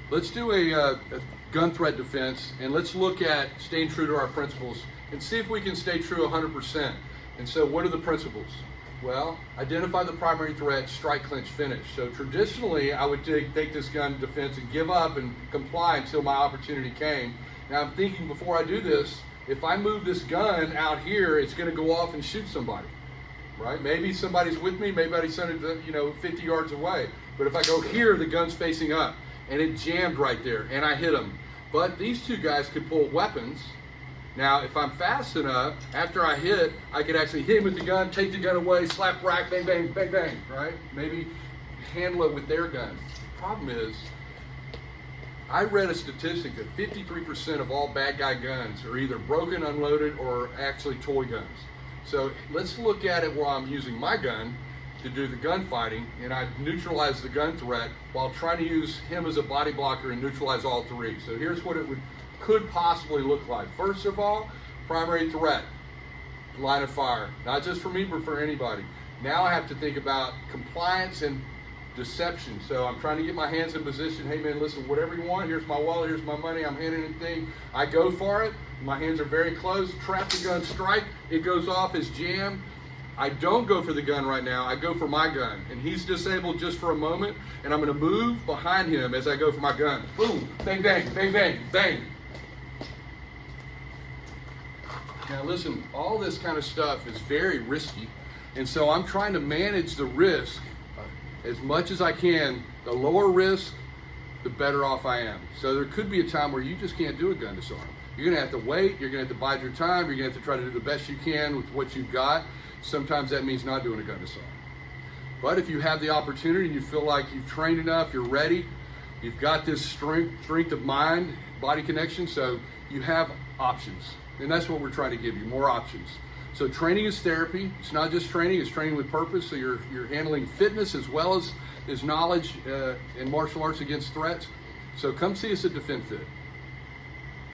Let's do a gun threat defense, and let's look at staying true to our principles and see if we can stay true 100%. And so what are the principles? Well, identify the primary threat, strike, clinch, finish. So traditionally, I would take this gun defense and give up and comply until my opportunity came. Now I'm thinking before I do this, if I move this gun out here, it's gonna go off and shoot somebody, right? Maybe somebody's with me, maybe I sent it 50 yards away. But if I go here, the gun's facing up, and it jammed right there, and I hit him. But these two guys could pull weapons. Now, if I'm fast enough, after I hit, I could actually hit him with the gun, take the gun away, slap rack, bang, bang, bang, bang, right? Maybe handle it with their gun. Problem is, I read a statistic that 53% of all bad guy guns are either broken, unloaded, or actually toy guns. So let's look at it while I'm using my gun to do the gunfighting, and I neutralize the gun threat while trying to use him as a body blocker and neutralize all three. So here's what it could possibly look like. First of all, primary threat, line of fire, not just for me, but for anybody. Now I have to think about compliance and deception. So I'm trying to get my hands in position. Hey man, listen, whatever you want, here's my wallet, here's my money, I'm handing the thing. I go for it, my hands are very close, trap the gun, strike, it goes off, it's jammed. I don't go for the gun right now, I go for my gun. And he's disabled just for a moment, and I'm gonna move behind him as I go for my gun. Boom, bang, bang, bang, bang, bang. Now listen, all this kind of stuff is very risky, and so I'm trying to manage the risk as much as I can. The lower risk, the better off I am. So there could be a time where you just can't do a gun disarm. You're gonna have to wait, you're gonna have to bide your time, you're gonna have to try to do the best you can with what you've got. Sometimes that means not doing a gun disarm. But if you have the opportunity and you feel like you've trained enough, you're ready, you've got this strength of mind, body connection, so you have options. And that's what we're trying to give you, more options. So training is therapy. It's not just training, it's training with purpose. So you're handling fitness as well as knowledge in martial arts against threats. So come see us at Defend Fit.